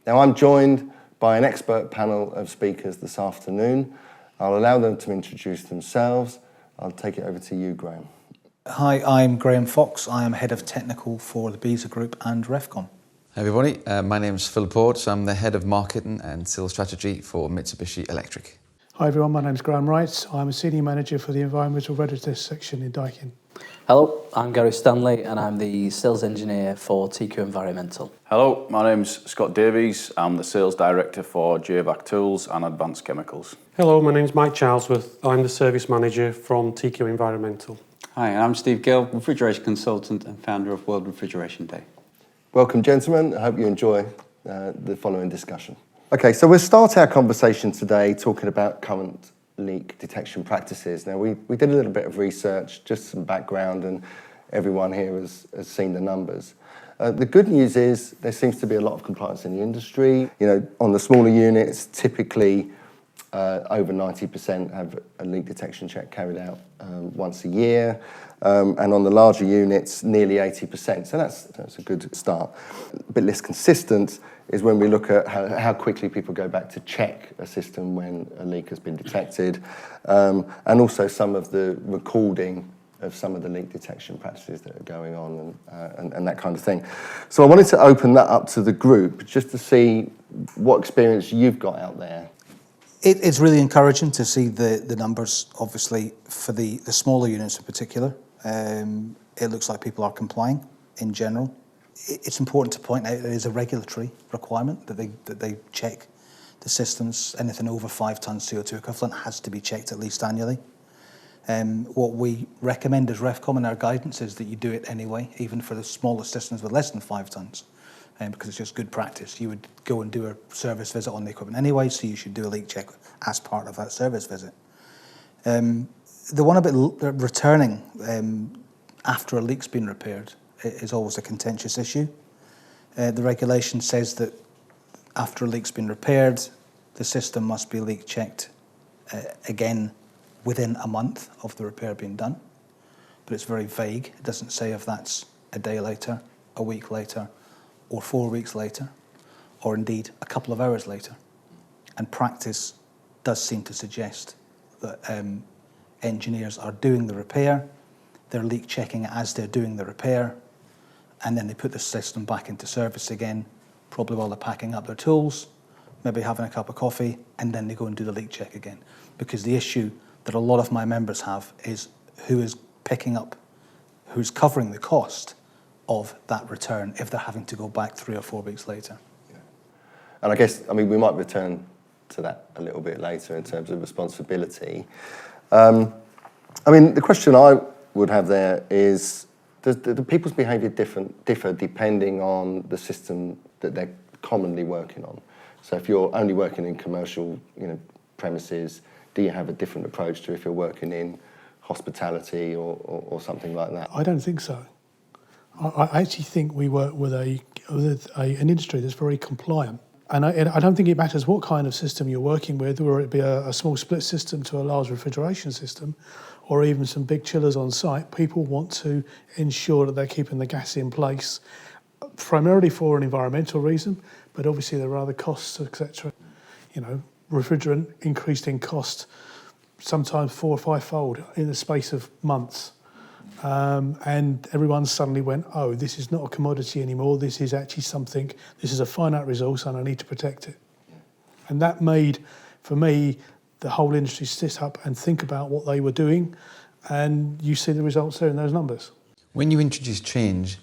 Now, I'm joined by an expert panel of speakers this afternoon. I'll allow them to introduce themselves. I'll take it over to you, Graham. Hi, I'm Graham Fox. I am Head of Technical for the Beazer Group and Refcom. Hi everybody, my name is Phil Ports. I'm the Head of Marketing and Sales Strategy for Mitsubishi Electric. Hi everyone, my name's Graham Wright. I'm a Senior Manager for the Environmental Readiness section in Daikin. Hello, I'm Gary Stanley and I'm the Sales Engineer for TQ Environmental. Hello, my name's Scott Davies. I'm the Sales Director for JVAC Tools and Advanced Chemicals. Hello, my name's Mike Charlesworth. I'm the Service Manager from TQ Environmental. Hi, I'm Steve Gill, Refrigeration Consultant and founder of World Refrigeration Day. Welcome, gentlemen. I hope you enjoy the following discussion. Okay, so we'll start our conversation today talking about current leak detection practices. Now, we did a little bit of research, just some background, and everyone here has seen the numbers. The good news is there seems to be a lot of compliance in the industry. You know, on the smaller units, typically over 90% have a leak detection check carried out once a year. And on the larger units, nearly 80%. So that's a good start. A bit less consistent is when we look at how quickly people go back to check a system when a leak has been detected, and also some of the recording of some of the leak detection practices that are going on and that kind of thing. So I wanted to open that up to the group just to see what experience you've got out there. It's really encouraging to see the numbers, obviously, for the smaller units in particular. It looks like people are complying in general. It's important to point out there is a regulatory requirement that they check the systems. Anything over 5 tonnes CO2 equivalent has to be checked at least annually. What we recommend as Refcom in our guidance is that you do it anyway, even for the smaller systems with less than 5 tonnes, because it's just good practice. You would go and do a service visit on the equipment anyway, so you should do a leak check as part of that service visit. The one about returning after a leak's been repaired is always a contentious issue. The regulation says that after a leak's been repaired, the system must be leak checked again within a month of the repair being done. But it's very vague. It doesn't say if that's a day later, a week later, or 4 weeks later, or indeed a couple of hours later. And practice does seem to suggest that engineers are doing the repair, they're leak checking it as they're doing the repair, and then they put the system back into service again, probably while they're packing up their tools, maybe having a cup of coffee, and then they go and do the leak check again. Because the issue that a lot of my members have is who is picking up, who's covering the cost of that return if they're having to go back 3 or 4 weeks later. Yeah. And I guess, we might return to that a little bit later in terms of responsibility. The question I would have there is, do people's behaviour differ depending on the system that they're commonly working on? So if you're only working in commercial, premises, do you have a different approach to if you're working in hospitality or something like that? I don't think so. I actually think we work with an industry that's very compliant. And I don't think it matters what kind of system you're working with, whether it be a small split system to a large refrigeration system, or even some big chillers on site. People want to ensure that they're keeping the gas in place, primarily for an environmental reason, but obviously there are other costs, etc. Refrigerant increased in cost sometimes 4 or 5-fold in the space of months. And everyone suddenly went, oh, this is not a commodity anymore, this is actually something, this is a finite resource and I need to protect it. And that made, for me, the whole industry sit up and think about what they were doing, and you see the results there in those numbers. When you introduce change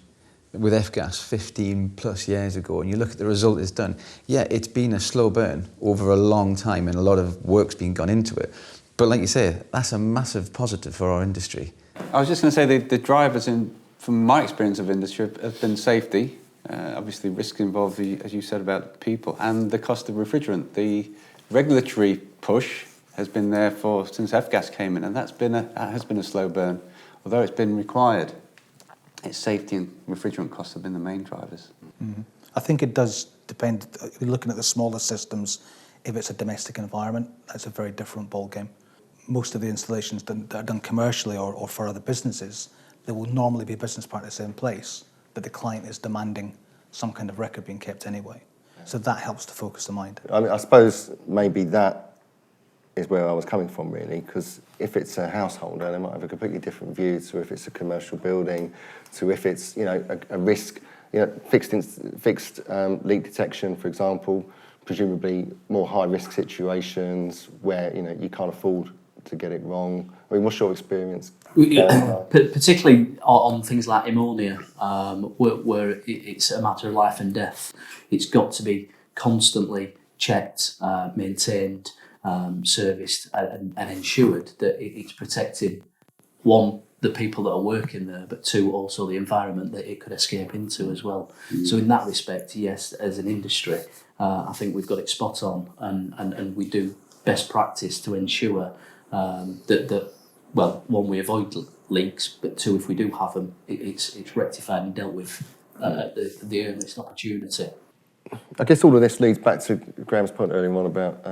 with F-gas 15 plus years ago and you look at the result it's done, yeah, it's been a slow burn over a long time and a lot of work's been gone into it. But like you say, that's a massive positive for our industry. I was just going to say the drivers, from my experience of industry, have been safety, obviously risk involved, as you said, about people, and the cost of refrigerant. The regulatory push has been there since F-gas came in, and that has been a slow burn, although it's been required. It's safety and refrigerant costs have been the main drivers. Mm-hmm. I think it does depend. Looking at the smaller systems, if it's a domestic environment, that's a very different ballgame. Most of the installations that are done commercially or for other businesses, there will normally be business practice in place, but the client is demanding some kind of record being kept anyway. Yeah. So that helps to focus the mind. I mean, I suppose maybe that is where I was coming from, really, because if it's a householder, they might have a completely different view to if it's a commercial building, to if it's, a risk, fixed leak detection, for example, presumably more high-risk situations where, you can't afford to get it wrong. I mean, what's your experience? Particularly on things like ammonia, where it's a matter of life and death. It's got to be constantly checked, maintained, serviced, and ensured that it's protecting, one, the people that are working there, but two, also the environment that it could escape into as well. So in that respect, yes, as an industry, I think we've got it spot on, and we do best practice to ensure that well, one, we avoid leaks, but two, if we do have them, it's rectified and dealt with at the earliest opportunity. I guess all of this leads back to Graham's point earlier on about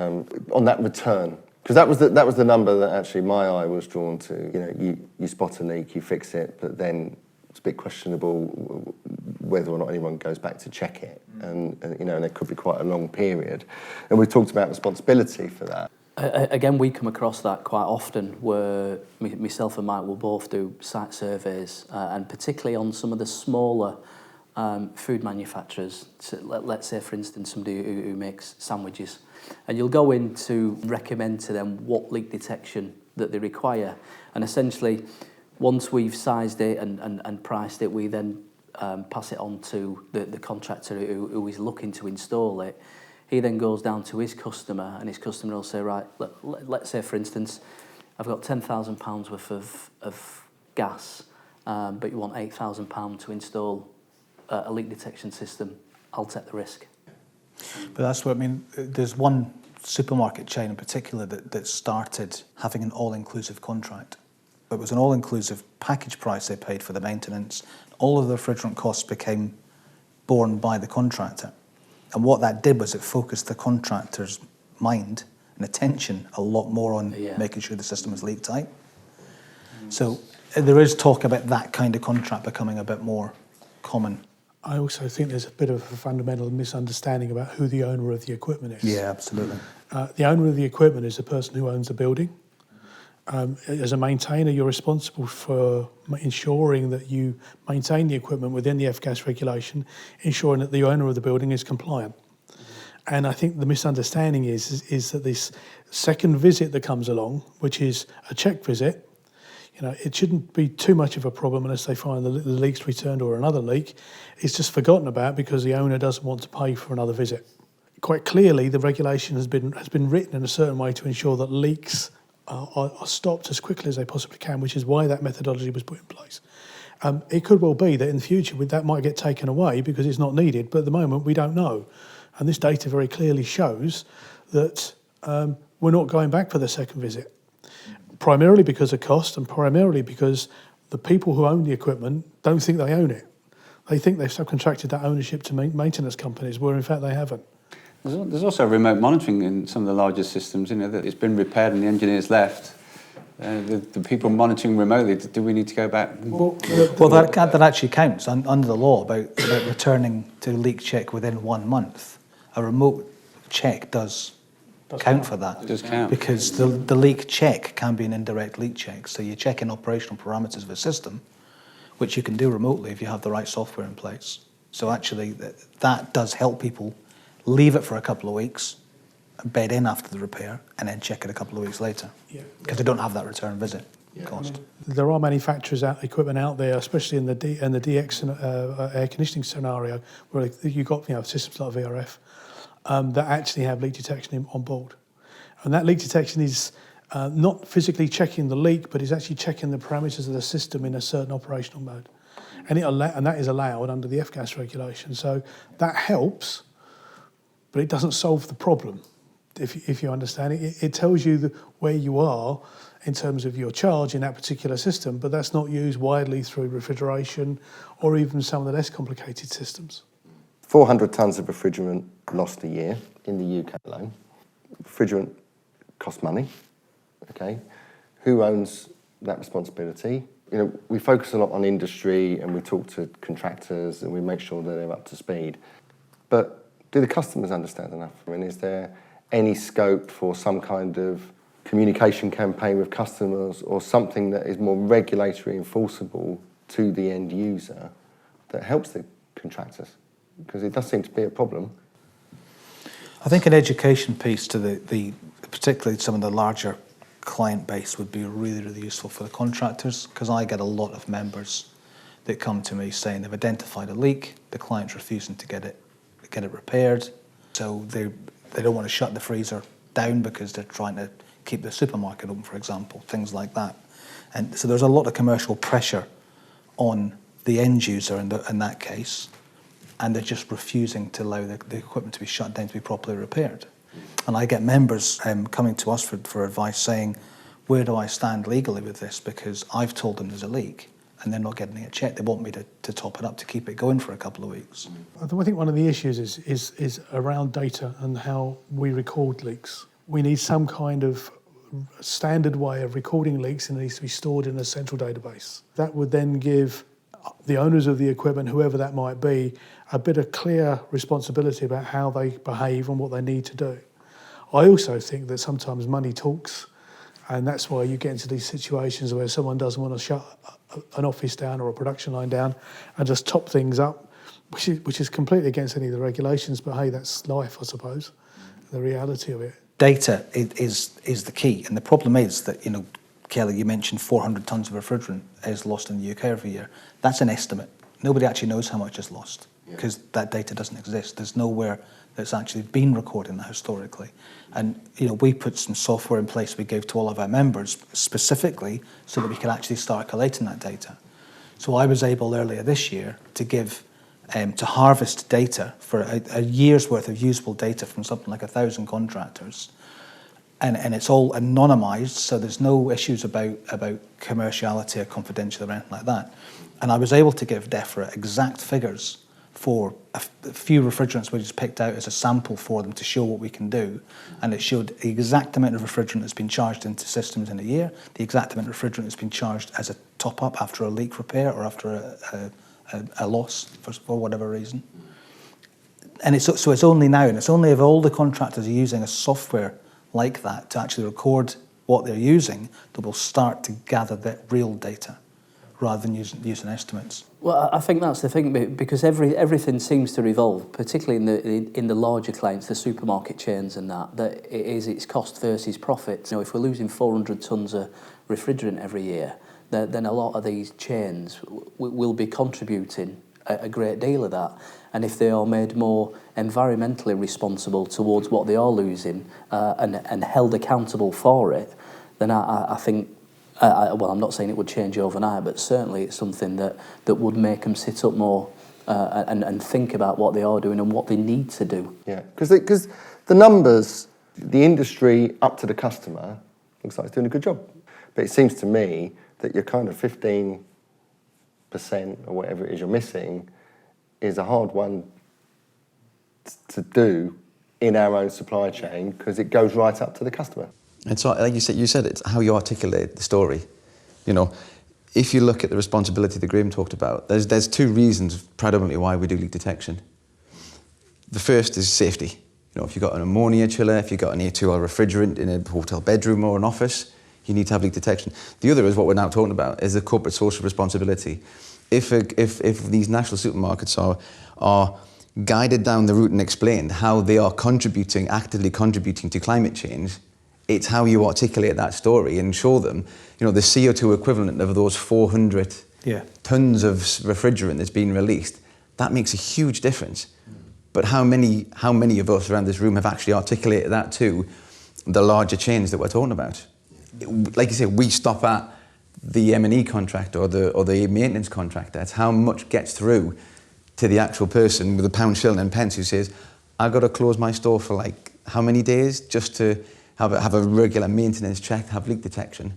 on that return, because that was the number that actually my eye was drawn to. You spot a leak, you fix it, but then it's a bit questionable whether or not anyone goes back to check it, and there could be quite a long period. And we've talked about responsibility for that. Again, we come across that quite often, where myself and Mike will both do site surveys, and particularly on some of the smaller food manufacturers. So let's say, for instance, somebody who makes sandwiches, and you'll go in to recommend to them what leak detection that they require, and essentially, once we've sized it and priced it, we then pass it on to the contractor who is looking to install it. He then goes down to his customer, and his customer will say, right, let's say, for instance, I've got £10,000 worth of gas, but you want £8,000 to install a leak detection system. I'll take the risk. But that's what I mean. There's one supermarket chain in particular that started having an all-inclusive contract. It was an all-inclusive package price they paid for the maintenance. All of the refrigerant costs became borne by the contractor. And what that did was it focused the contractor's mind and attention a lot more on making sure the system was leak tight. So there is talk about that kind of contract becoming a bit more common. I also think there's a bit of a fundamental misunderstanding about who the owner of the equipment is. Yeah, absolutely. The owner of the equipment is the person who owns the building. As a maintainer, you're responsible for ensuring that you maintain the equipment within the F-gas regulation, ensuring that the owner of the building is compliant. And I think the misunderstanding is that this second visit that comes along, which is a check visit, it shouldn't be too much of a problem unless they find the leak's returned or another leak. It's just forgotten about because the owner doesn't want to pay for another visit. Quite clearly, the regulation has been written in a certain way to ensure that leaks are stopped as quickly as they possibly can, which is why that methodology was put in place. It could well be that in the future that might get taken away because it's not needed, but at the moment we don't know. And this data very clearly shows that we're not going back for the second visit, primarily because of cost and primarily because the people who own the equipment don't think they own it. They think they've subcontracted that ownership to maintenance companies, where in fact they haven't. There's also remote monitoring in some of the larger systems, that it's been repaired and the engineer's left. The people monitoring remotely, do we need to go back? Well, that actually counts under the law about returning to leak check within 1 month. A remote check does count for that. It does count. Because the leak check can be an indirect leak check. So you check in operational parameters of a system, which you can do remotely if you have the right software in place. So actually that does help people leave it for a couple of weeks, bed in after the repair, and then check it a couple of weeks later. Because they don't have that return visit cost. There are manufacturers equipment out there, especially in the DX air conditioning scenario, where you've got systems like VRF that actually have leak detection on board. And that leak detection is not physically checking the leak, but is actually checking the parameters of the system in a certain operational mode. And that is allowed under the F-gas regulation. So that helps, but it doesn't solve the problem, if you understand it. It tells you where you are in terms of your charge in that particular system, but that's not used widely through refrigeration or even some of the less complicated systems. 400 tonnes of refrigerant lost a year in the UK alone. Refrigerant costs money, okay? Who owns that responsibility? We focus a lot on industry and we talk to contractors and we make sure that they're up to speed. But do the customers understand enough? I mean, is there any scope for some kind of communication campaign with customers or something that is more regulatory enforceable to the end user that helps the contractors? Because it does seem to be a problem. I think an education piece to the particularly some of the larger client base would be really, really useful for the contractors, because I get a lot of members that come to me saying they've identified a leak, the client's refusing to get it repaired, so they don't want to shut the freezer down because they're trying to keep the supermarket open, for example, things like that. And so there's a lot of commercial pressure on the end user in that case, and they're just refusing to allow the equipment to be shut down to be properly repaired. And I get members coming to us for advice saying, where do I stand legally with this? Because I've told them there's a leak and they're not getting it checked. They want me to top it up to keep it going for a couple of weeks. I think one of the issues is around data and how we record leaks. We need some kind of standard way of recording leaks, and it needs to be stored in a central database. That would then give the owners of the equipment, whoever that might be, a bit of clear responsibility about how they behave and what they need to do. I also think that sometimes money talks, and that's why you get into these situations where someone doesn't want to shut an office down or a production line down and just top things up, which is completely against any of the regulations, but hey, that's life, I suppose, the reality of it. Data is the key, and the problem is that, Kelly, you mentioned 400 tonnes of refrigerant is lost in the UK every year. That's an estimate. Nobody actually knows how much is lost because that data doesn't exist. There's nowhere that's actually been recording that historically. And we put some software in place we gave to all of our members specifically so that we could actually start collating that data. So I was able earlier this year to give to harvest data for a year's worth of usable data from something like 1,000 contractors. And it's all anonymised, so there's no issues about commerciality or confidentiality or anything like that. And I was able to give DEFRA exact figures for a few refrigerants we just picked out as a sample for them to show what we can do. And it showed the exact amount of refrigerant that's been charged into systems in a year, the exact amount of refrigerant that's been charged as a top-up after a leak repair or after a loss for whatever reason. And so it's only now, and it's only if all the contractors are using a software like that to actually record what they're using that we'll start to gather that real data rather than using estimates. Well, I think that's the thing, because everything seems to revolve, particularly in the larger clients, the supermarket chains and that it's cost versus profit. If we're losing 400 tonnes of refrigerant every year, then a lot of these chains will be contributing a great deal of that. And if they are made more environmentally responsible towards what they are losing and held accountable for it, then I think, well, I'm not saying it would change overnight, but certainly it's something that would make them sit up more and think about what they are doing and what they need to do. Yeah, because the numbers, the industry up to the customer, looks like it's doing a good job. But it seems to me that you're kind of 15% or whatever it is you're missing is a hard one to do in our own supply chain because it goes right up to the customer. And so, like you said, it's how you articulate the story. If you look at the responsibility that Graham talked about, there's two reasons predominantly why we do leak detection. The first is safety. If you've got an ammonia chiller, if you've got an A2L refrigerant in a hotel bedroom or an office, you need to have leak detection. The other is what we're now talking about, is the corporate social responsibility. If these national supermarkets are guided down the route and explained how they are actively contributing to climate change, it's how you articulate that story and show them, the CO2 equivalent of those 400 tons of refrigerant that's been released. That makes a huge difference. But how many of us around this room have actually articulated that to the larger chains that we're talking about? Like you say, we stop at the M&E contractor or the maintenance contractor. It's how much gets through to the actual person with a pound, shilling and pence who says, I've got to close my store for like how many days just to have a regular maintenance check, have leak detection.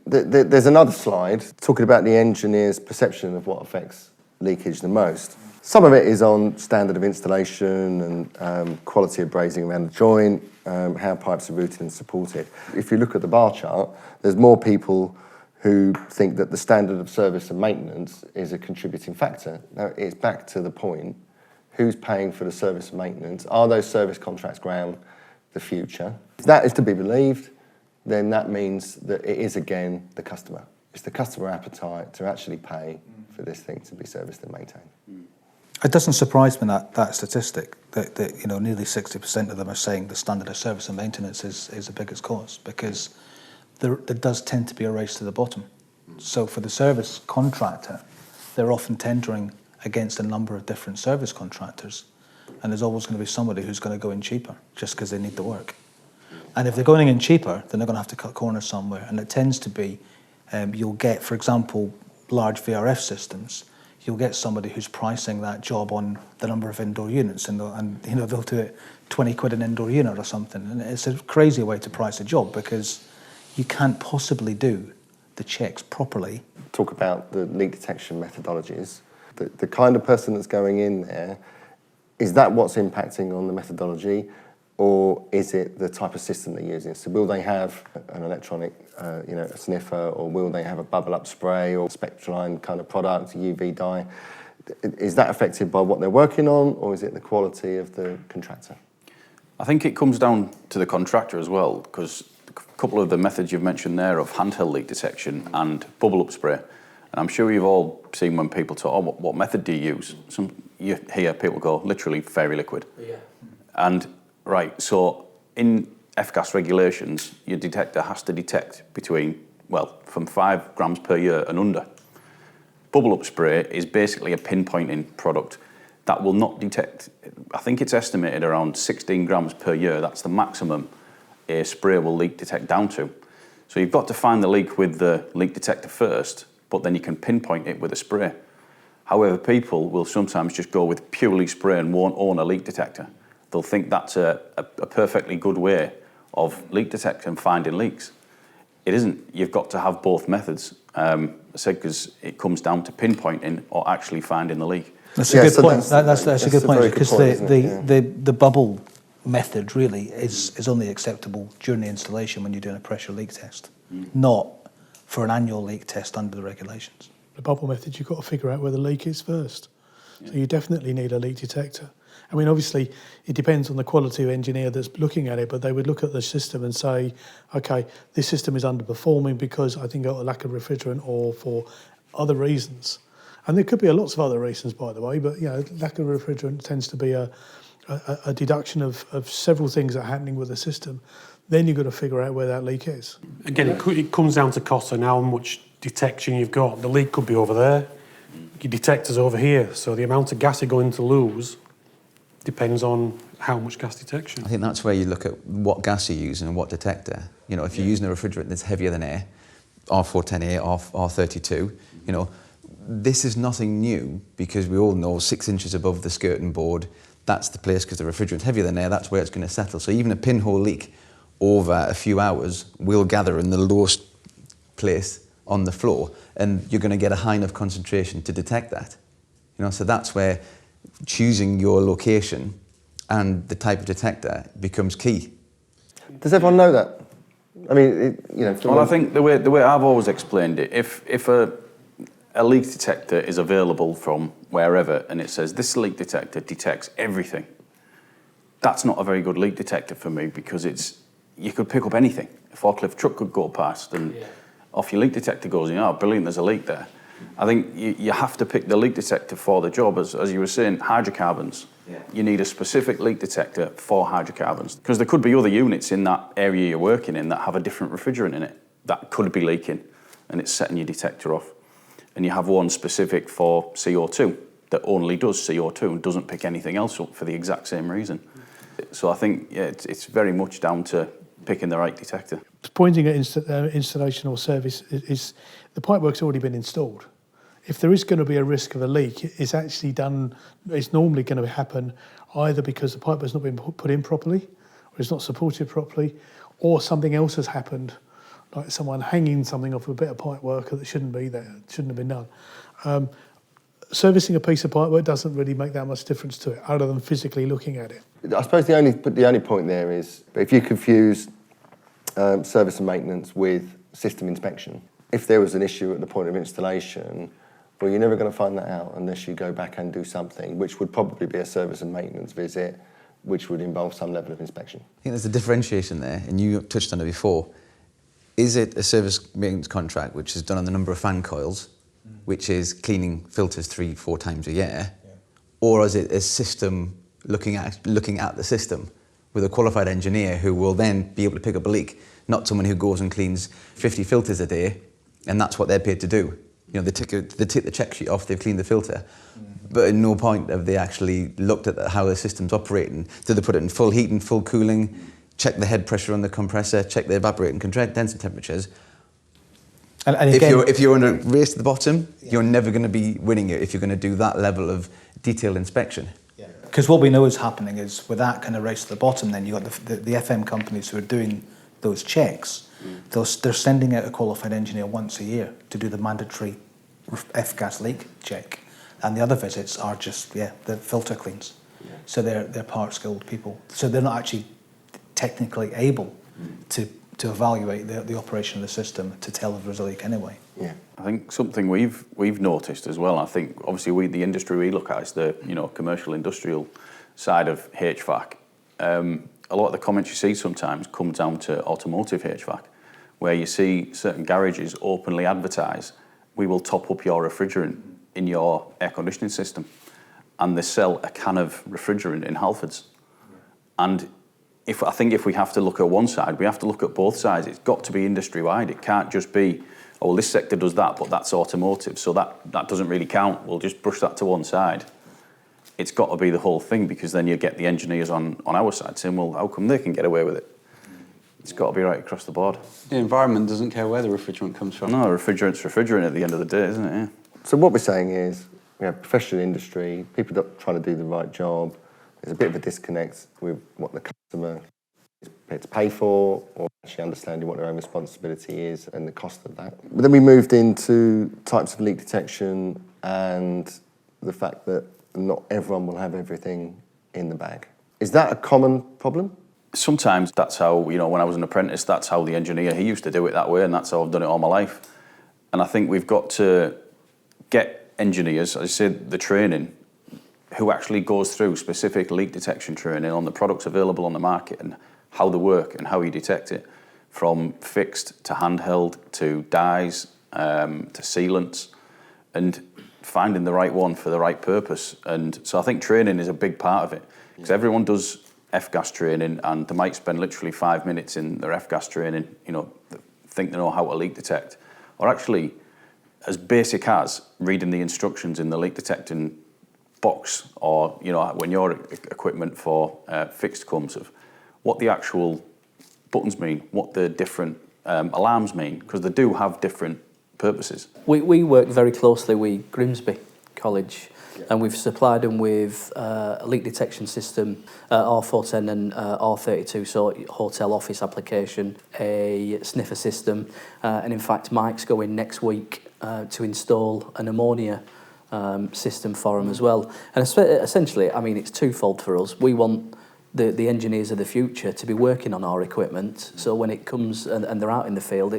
There's another slide talking about the engineer's perception of what affects leakage the most. Some of it is on standard of installation and quality of brazing around the joint, how pipes are routed and supported. If you look at the bar chart, there's more people who think that the standard of service and maintenance is a contributing factor. Now, it's back to the point, who's paying for the service and maintenance? Are those service contracts ground the future? If that is to be believed, then that means that it is again the customer. It's the customer appetite to actually pay for this thing to be serviced and maintained. It doesn't surprise me that statistic that nearly 60% of them are saying the standard of service and maintenance is the biggest cause, because there does tend to be a race to the bottom. So for the service contractor, they're often tendering against a number of different service contractors, and there's always going to be somebody who's going to go in cheaper just because they need the work. And if they're going in cheaper, then they're going to have to cut corners somewhere, and it tends to be you'll get, for example, large VRF systems. You'll get somebody who's pricing that job on the number of indoor units, and they'll do it 20 quid an indoor unit or something. And it's a crazy way to price a job, because you can't possibly do the checks properly. Talk about the leak detection methodologies. The kind of person that's going in there, is that what's impacting on the methodology, or is it the type of system they're using? So will they have an electronic, a sniffer, or will they have a bubble-up spray or Spectraline kind of product, UV dye? Is that affected by what they're working on, or is it the quality of the contractor? I think it comes down to the contractor as well, because a couple of the methods you've mentioned there of handheld leak detection and bubble-up spray, and I'm sure you've all seen when people talk, oh, what method do you use? You hear people go, literally fairy liquid. Yeah. And right, so in F-gas regulations, your detector has to detect from 5 grams per year and under. Bubble-up spray is basically a pinpointing product that will not detect, I think it's estimated around 16 grams per year. That's the maximum a spray will leak detect down to. So you've got to find the leak with the leak detector first, but then you can pinpoint it with a spray. However, people will sometimes just go with purely spray and won't own a leak detector. They'll think that's a perfectly good way of leak detection and finding leaks. It isn't. You've got to have both methods, I said, because it comes down to pinpointing or actually finding the leak. That's a good point. That's a good point, very because good point, the bubble method really is only acceptable during the installation when you're doing a pressure leak test, not for an annual leak test under the regulations. The bubble method, you've got to figure out where the leak is first. So you definitely need a leak detector. I mean, obviously, it depends on the quality of engineer that's looking at it, but they would look at the system and say, okay, this system is underperforming because I think of a lack of refrigerant or for other reasons. And there could be lots of other reasons, by the way, but lack of refrigerant tends to be a deduction of several things that are happening with the system. Then you've got to figure out where that leak is. Again, it comes down to cost and how much detection you've got. The leak could be over there, your detector's over here, so the amount of gas you're going to lose depends on how much gas detection. I think that's where you look at what gas you're using and what detector. If you're using a refrigerant that's heavier than air, R410A, R32, this is nothing new, because we all know 6 inches above the skirting board, that's the place, because the refrigerant's heavier than air, that's where it's going to settle. So even a pinhole leak over a few hours will gather in the lowest place on the floor, and you're going to get a high enough concentration to detect that. So that's where choosing your location and the type of detector becomes key. Does everyone know that? I mean, Well, I think the way I've always explained it, if a leak detector is available from wherever and it says this leak detector detects everything, that's not a very good leak detector for me, because you could pick up anything. A forklift truck could go past and off your leak detector goes, brilliant, there's a leak there. I think you have to pick the leak detector for the job. As you were saying, hydrocarbons. Yeah. You need a specific leak detector for hydrocarbons, because there could be other units in that area you're working in that have a different refrigerant in it that could be leaking, and it's setting your detector off. And you have one specific for CO2 that only does CO2 and doesn't pick anything else up for the exact same reason. So I think it's very much down to picking the right detector. Pointing at installation or service is the pipework's already been installed. If there is going to be a risk of a leak, it's actually done. It's normally going to happen either because the pipework's not been put in properly, or it's not supported properly, or something else has happened, like someone hanging something off a bit of pipework that shouldn't be there, shouldn't have been done. Servicing a piece of pipework doesn't really make that much difference to it, other than physically looking at it. I suppose the only point there is, if you confuse service and maintenance with system inspection, if there was an issue at the point of installation, Well, you're never going to find that out unless you go back and do something, which would probably be a service and maintenance visit, which would involve some level of inspection. I think there's a differentiation there, and you touched on it before. Is it a service maintenance contract which is done on the number of fan coils, which is cleaning filters 3-4 times a year, or is it a system looking at the system with a qualified engineer who will then be able to pick up a leak, not someone who goes and cleans 50 filters a day, and that's what they're paid to do. You know, they take the check sheet off, they've cleaned the filter, but at no point have they actually looked at how the system's operating. Do they put it in full heating, full cooling, check the head pressure on the compressor, check the evaporating condenser temperatures? And again, if you're in a race to the bottom, you're never going to be winning it if you're going to do that level of detailed inspection. because what we know is happening is with that kind of race to the bottom, then you've got the FM companies who are doing those checks. They're sending out a qualified engineer once a year to do the mandatory F-gas leak check. And the other visits are just, the filter cleans. So they're part-skilled people. So they're not actually technically able to evaluate the operation of the system to tell if there's a leak anyway. Yeah. I think something we've noticed as well, I think obviously the industry we look at is the commercial industrial side of HVAC. A lot of the comments you see sometimes come down to automotive HVAC, where you see certain garages openly advertise, we will top up your refrigerant in your air conditioning system, and they sell a can of refrigerant in Halfords. And I think if we have to look at one side, we have to look at both sides. It's got to be industry-wide. It can't just be, oh, well, this sector does that, but that's automotive, so that doesn't really count. We'll just brush that to one side. It's got to be the whole thing, because then you get the engineers on our side saying, well, how come they can get away with it? It's got to be right across the board. The environment doesn't care where the refrigerant comes from. No, refrigerant's refrigerant at the end of the day, isn't it? Yeah. So what we're saying is, we have professional industry, people that are trying to do the right job. There's a bit of a disconnect with what the customer is prepared to pay for, or actually understanding what their own responsibility is and the cost of that. But then we moved into types of leak detection and the fact that not everyone will have everything in the bag. Is that a common problem? Sometimes that's how, when I was an apprentice, that's how the engineer, he used to do it that way, and that's how I've done it all my life. And I think we've got to get engineers, as I said, the training, who actually goes through specific leak detection training on the products available on the market and how they work and how you detect it, from fixed to handheld to dyes to sealants, and finding the right one for the right purpose. And so I think training is a big part of it, because everyone does F-gas training and they might spend literally 5 minutes in their F-gas training, think they know how to leak detect, or actually as basic as reading the instructions in the leak detecting box, or when your equipment for fixed comes, of what the actual buttons mean, what the different alarms mean, because they do have different purposes. We work very closely with Grimsby College, and we've supplied them with a leak detection system, R410 and R32, so hotel office application, a sniffer system, and in fact Mike's going next week to install an ammonia system for them as well. And essentially, I mean, it's twofold for us. We want the engineers of the future to be working on our equipment, so when it comes and they're out in the field,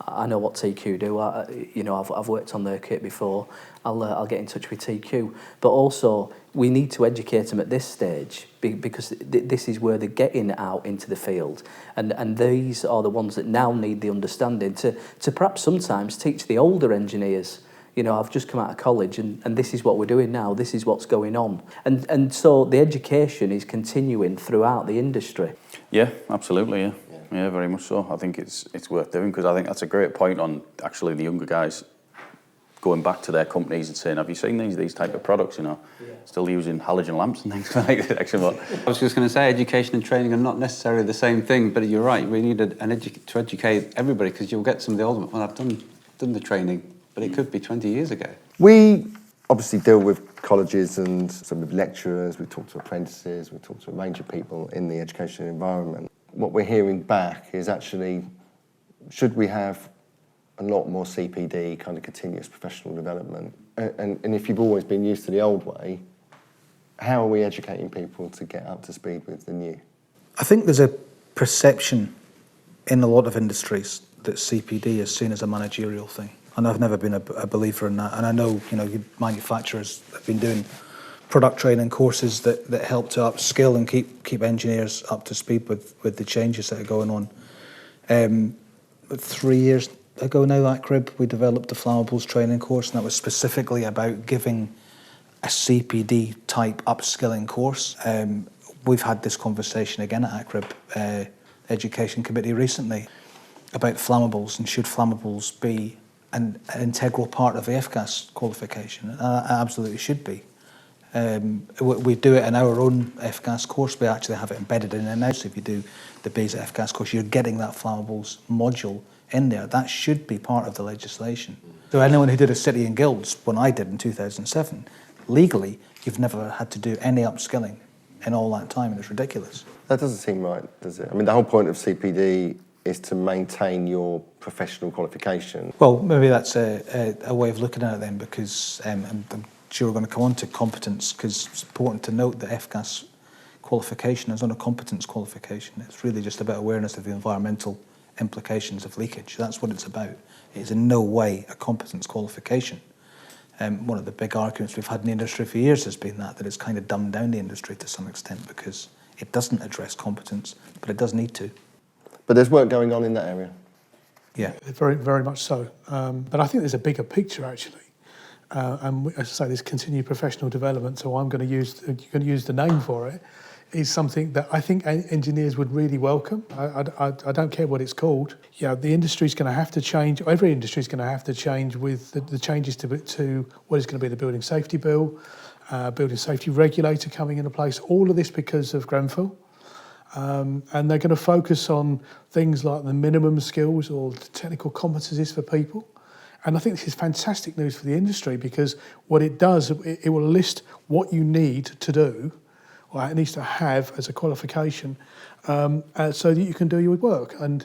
I know what TQ do. I've worked on their kit before. I'll get in touch with TQ. But also, we need to educate them at this stage, because this is where they're getting out into the field, and these are the ones that now need the understanding to perhaps sometimes teach the older engineers. I've just come out of college, and this is what we're doing now. This is what's going on, and so the education is continuing throughout the industry. Yeah, absolutely. Yeah, very much so. I think it's worth doing, because I think that's a great point on actually the younger guys going back to their companies and saying, have you seen these type of products, still using halogen lamps and things like that. I was just going to say, education and training are not necessarily the same thing, but you're right, we need to educate everybody, because you'll get some of the older, well, I've done the training, but it could be 20 years ago. We obviously deal with colleges and some of lecturers, we talk to apprentices, we talk to a range of people in the education environment. What we're hearing back is actually, should we have a lot more CPD, kind of continuous professional development? And if you've always been used to the old way, how are we educating people to get up to speed with the new? I think there's a perception in a lot of industries that CPD is seen as a managerial thing. And I've never been a believer in that. And I know, manufacturers have been doing product training courses that help to upskill and keep engineers up to speed with the changes that are going on. 3 years ago now at Crib, we developed a flammables training course, and that was specifically about giving a CPD type upskilling course. We've had this conversation again at Crib Education Committee recently about flammables, and should flammables be an integral part of the F-gas qualification? It absolutely should be. We do it in our own F-gas course. We actually have it embedded in there now. So if you do the basic F-gas course, you're getting that flammables module in there. That should be part of the legislation. So anyone who did a City and Guilds, when I did in 2007, legally, you've never had to do any upskilling in all that time, and it's ridiculous. That doesn't seem right, does it? I mean, the whole point of CPD is to maintain your professional qualification. Well, maybe that's a way of looking at it then, because I'm sure we're going to come on to competence, because it's important to note that F-gas qualification is not a competence qualification. It's really just about awareness of the environmental implications of leakage. That's what it's about. It is in no way a competence qualification. One of the big arguments we've had in the industry for years has been that it's kind of dumbed down the industry to some extent, because it doesn't address competence, but it does need to. But there's work going on in that area. Yeah, Very, very much so. But I think there's a bigger picture actually, and as I say, this continued professional development. So I'm going to use the name for it. Is something that I think engineers would really welcome. I don't care what it's called. The industry's going to have to change. Every industry's going to have to change with the changes to what is going to be the building safety bill, building safety regulator coming into place. All of this because of Grenfell. And they're going to focus on things like the minimum skills or the technical competencies for people. And I think this is fantastic news for the industry, because what it does, it will list what you need to do, or it needs to have as a qualification, so that you can do your work. And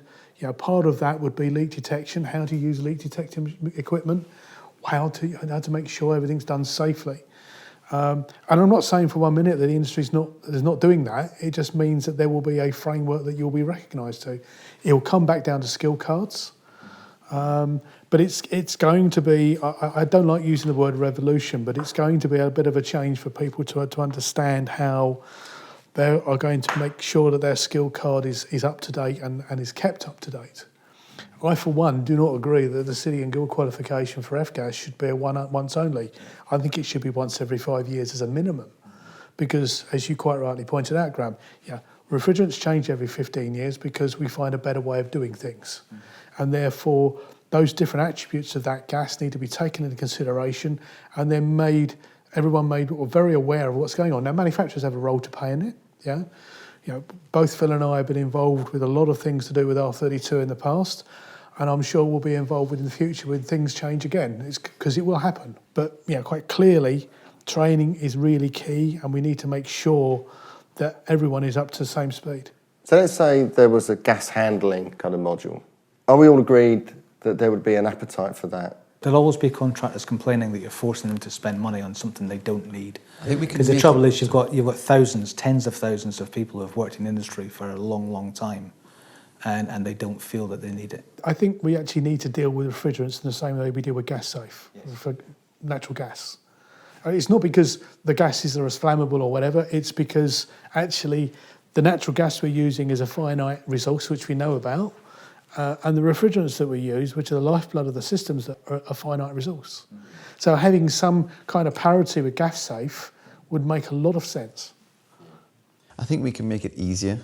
part of that would be leak detection, how to use leak detection equipment, how to make sure everything's done safely. And I'm not saying for 1 minute that the industry's not doing that. It just means that there will be a framework that you'll be recognised to. It will come back down to skill cards, but it's going to be. I don't like using the word revolution, but it's going to be a bit of a change for people to understand how they are going to make sure that their skill card is up to date and is kept up to date. I, for one, do not agree that the City and Guild qualification for F-gas should be a once only. I think it should be once every 5 years as a minimum, because, as you quite rightly pointed out, Graham, refrigerants change every 15 years because we find a better way of doing things. And therefore, those different attributes of that gas need to be taken into consideration and then everyone made very aware of what's going on. Now, manufacturers have a role to play in it, both Phil and I have been involved with a lot of things to do with R32 in the past, and I'm sure we'll be involved in the future when things change again, because it will happen. But quite clearly, training is really key, and we need to make sure that everyone is up to the same speed. So let's say there was a gas handling kind of module. Are we all agreed that there would be an appetite for that? there'll always be contractors complaining that you're forcing them to spend money on something they don't need. I think we can. Because the trouble is, you've got thousands, tens of thousands of people who have worked in industry for a long, long time, and they don't feel that they need it. I think we actually need to deal with refrigerants in the same way we deal with gas safe, for natural gas. It's not because the gases are as flammable or whatever, it's because actually the natural gas we're using is a finite resource which we know about, and the refrigerants that we use, which are the lifeblood of the systems, that are a finite resource. So having some kind of parity with gas safe would make a lot of sense. I think we can make it easier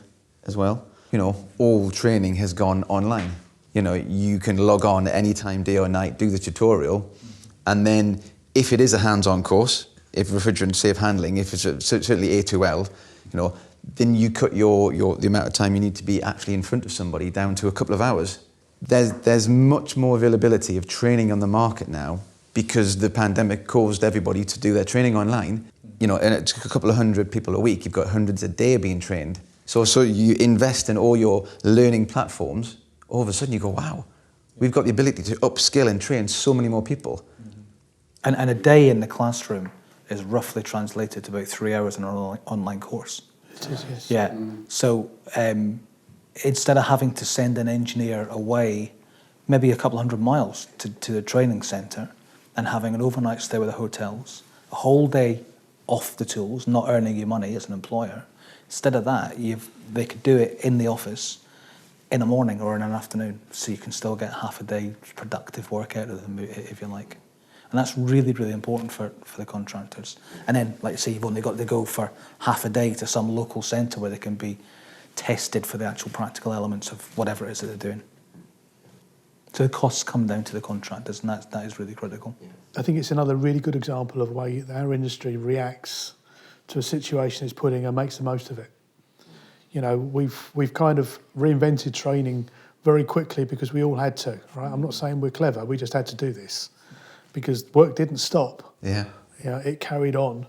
as well. You know, all training has gone online. You know, you can log on any time, day or night, do the tutorial, and then if it is a hands-on course, if refrigerant safe handling, if it's certainly A2L, you know, then you cut the amount of time you need to be actually in front of somebody down to a couple of hours. There's much more availability of training on the market now because the pandemic caused everybody to do their training online. You know, and it's a couple of hundred people a week. You've got hundreds a day being trained. So you invest in all your learning platforms. All of a sudden you go, wow, we've got the ability to upskill and train so many more people. And a day in the classroom is roughly translated to about 3 hours in an online course. It is, yes. Yeah. So instead of having to send an engineer away, maybe a couple hundred miles to the training centre and having an overnight stay with the hotels, a whole day off the tools, not earning you money as an employer. Instead of that, they could do it in the office in the morning or in an afternoon, so you can still get half a day productive work out of them, if you like. And that's really, really important for the contractors. And then, like I say, you've only got to go for half a day to some local centre where they can be tested for the actual practical elements of whatever it is that they're doing. So the costs come down to the contractors, and that is really critical. I think it's another really good example of the way that our industry reacts to a situation it's put in and makes the most of it. You know, we've kind of reinvented training very quickly because we all had to, right? I'm not saying we're clever, we just had to do this because work didn't stop. Yeah. You know, it carried on.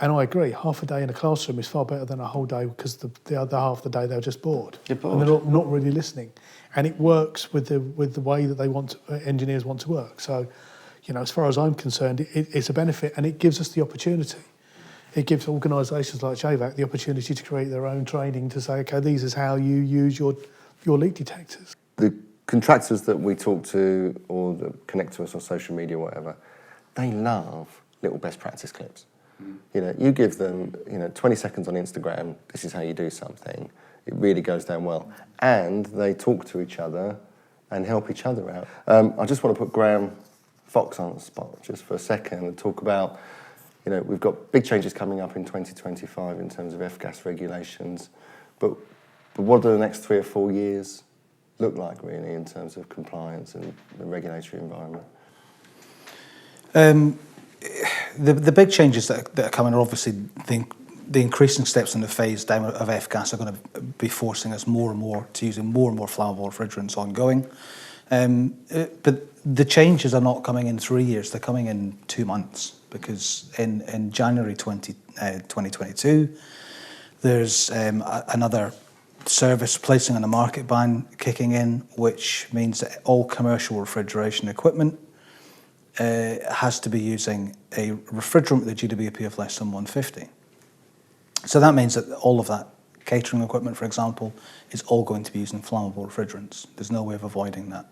And I agree, half a day in a classroom is far better than a whole day because the other half of the day they're just bored. They're bored. And they're not really listening. And it works with the way that engineers want to work. So, you know, as far as I'm concerned, it's a benefit and it gives us the opportunity. It gives organisations like JVAC the opportunity to create their own training to say, okay, this is how you use your leak detectors. The contractors that we talk to or that connect to us on social media or whatever, they love little best practice clips. You know, you give them, 20 seconds on Instagram, this is how you do something, it really goes down well. And they talk to each other and help each other out. I just want to put Graham Fox on the spot just for a second and talk about, we've got big changes coming up in 2025 in terms of F-gas regulations, but what do the next 3 or 4 years look like really in terms of compliance and the regulatory environment? The big changes that are coming are obviously the increasing steps in the phase down of F-gas are going to be forcing us more and more to using more and more flammable refrigerants ongoing. But the changes are not coming in 3 years, they're coming in 2 months, because in January 2022, there's another service placing on a market ban kicking in, which means that all commercial refrigeration equipment has to be using a refrigerant with a GWP of less than 150. So that means that all of that catering equipment, for example, is all going to be using flammable refrigerants. There's no way of avoiding that.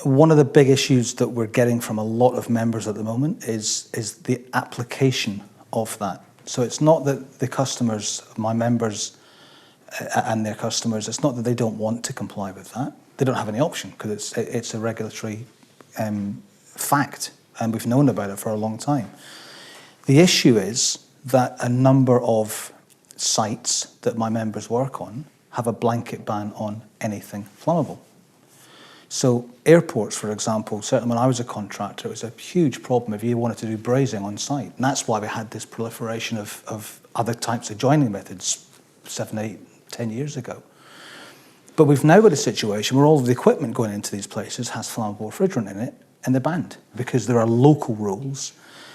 One of the big issues that we're getting from a lot of members at the moment is the application of that. So it's not that the customers, my members and their customers, it's not that they don't want to comply with that. They don't have any option because it's a regulatory fact, and we've known about it for a long time. The issue is that a number of sites that my members work on have a blanket ban on anything flammable. So airports, for example, certainly when I was a contractor, it was a huge problem if you wanted to do brazing on site. And that's why we had this proliferation of other types of joining methods 7, 8, 10 years ago. But we've now got a situation where all of the equipment going into these places has flammable refrigerant in it, and they're banned because there are local rules.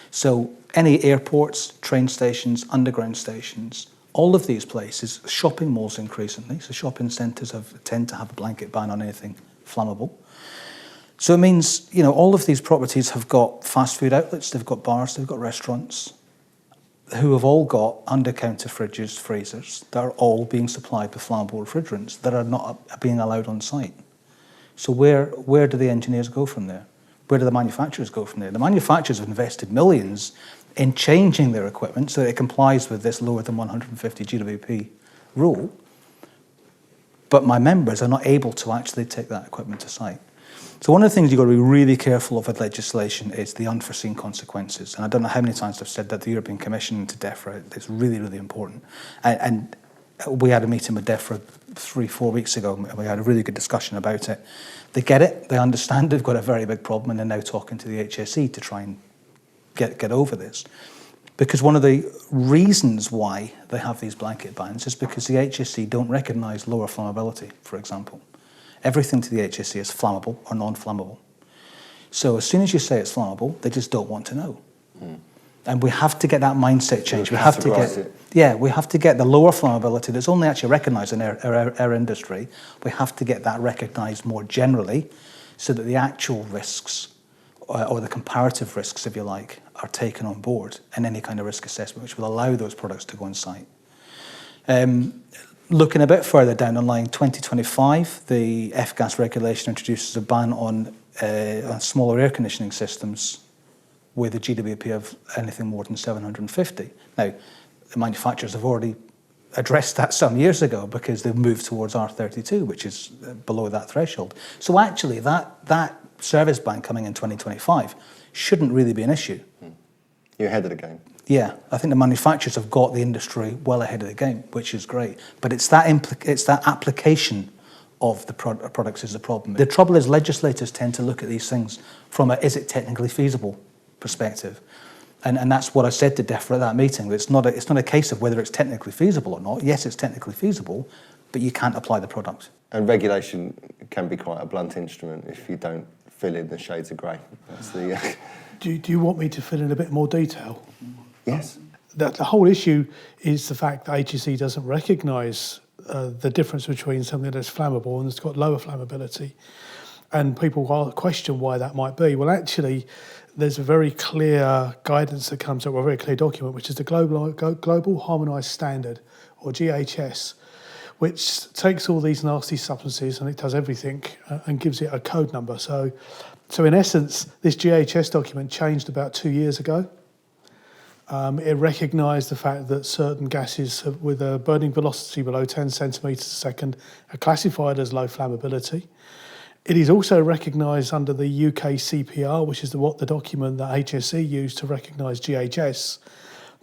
So any airports, train stations, underground stations, all of these places, shopping malls increasingly, so shopping centres tend to have a blanket ban on anything flammable. So it means, all of these properties have got fast food outlets, they've got bars, they've got restaurants, who have all got under-counter fridges, freezers, that are all being supplied with flammable refrigerants that are not being allowed on site. So where do the engineers go from there? Where do the manufacturers go from there? The manufacturers have invested millions in changing their equipment so that it complies with this lower than 150 GWP rule, but my members are not able to actually take that equipment to site. So one of the things you've got to be really careful of with legislation is the unforeseen consequences. And I don't know how many times I've said that the European Commission to DEFRA is really, really important. And we had a meeting with DEFRA 3-4 weeks ago, and we had a really good discussion about it. They get it, they understand they've got a very big problem, and they're now talking to the HSE to try and get over this. Because one of the reasons why they have these blanket bans is because the HSE don't recognise lower flammability, for example. Everything to the HSE is flammable or non-flammable. So as soon as you say it's flammable, they just don't want to know. And we have to get that mindset change. We have to get the lower flammability that's only actually recognised in our industry. We have to get that recognised more generally so that the actual risks or the comparative risks, if you like, are taken on board in any kind of risk assessment, which will allow those products to go on site. Looking a bit further down the line, 2025, the F-gas regulation introduces a ban on smaller air conditioning systems with a GWP of anything more than 750. Now, the manufacturers have already addressed that some years ago because they've moved towards R32, which is below that threshold. So actually, that service ban coming in 2025 shouldn't really be an issue. You're ahead of the game. Yeah, I think the manufacturers have got the industry well ahead of the game, which is great. But it's that application of the products is the problem. The trouble is legislators tend to look at these things from a is it technically feasible perspective. And that's what I said to DEFRA at that meeting. It's not a case of whether it's technically feasible or not. Yes, it's technically feasible, but you can't apply the product. And regulation can be quite a blunt instrument if you don't fill in the shades of grey. That's the... Do you want me to fill in a bit more detail? Yes. The whole issue is the fact that HSE doesn't recognise the difference between something that's flammable and that's got lower flammability. And people question why that might be. Well, actually, there's a very clear guidance that comes up, a very clear document, which is the Global Harmonised Standard, or GHS, which takes all these nasty substances and it does everything and gives it a code number. So in essence, this GHS document changed about 2 years ago. It recognised the fact that certain gases with a burning velocity below 10 centimetres a second are classified as low flammability. It is also recognised under the UK CPR, which is the document that HSE used to recognise GHS.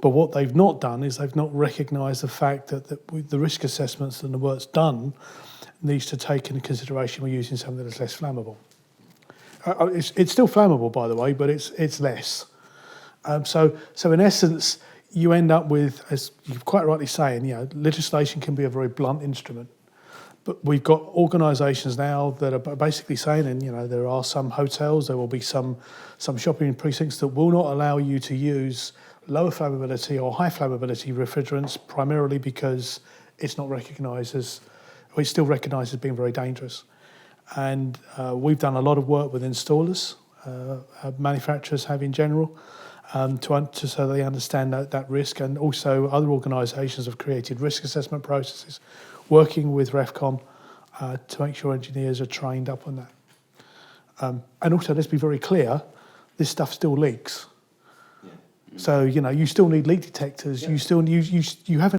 But what they've not done is they've not recognised the fact that the risk assessments and the work's done needs to take into consideration we're using something that's less flammable. It's still flammable, by the way, but it's less. So in essence, you end up with, as you're quite rightly saying, legislation can be a very blunt instrument. But we've got organisations now that are basically saying, and there are some hotels, there will be some shopping precincts that will not allow you to use lower flammability or high flammability refrigerants, primarily because it's not recognised as, or it's still recognised as being very dangerous. And we've done a lot of work with installers, manufacturers have in general, so they understand that risk, and also other organisations have created risk assessment processes, working with REFCOM to make sure engineers are trained up on that. And also, let's be very clear, this stuff still leaks. So, you still need leak detectors. Yeah. You haven't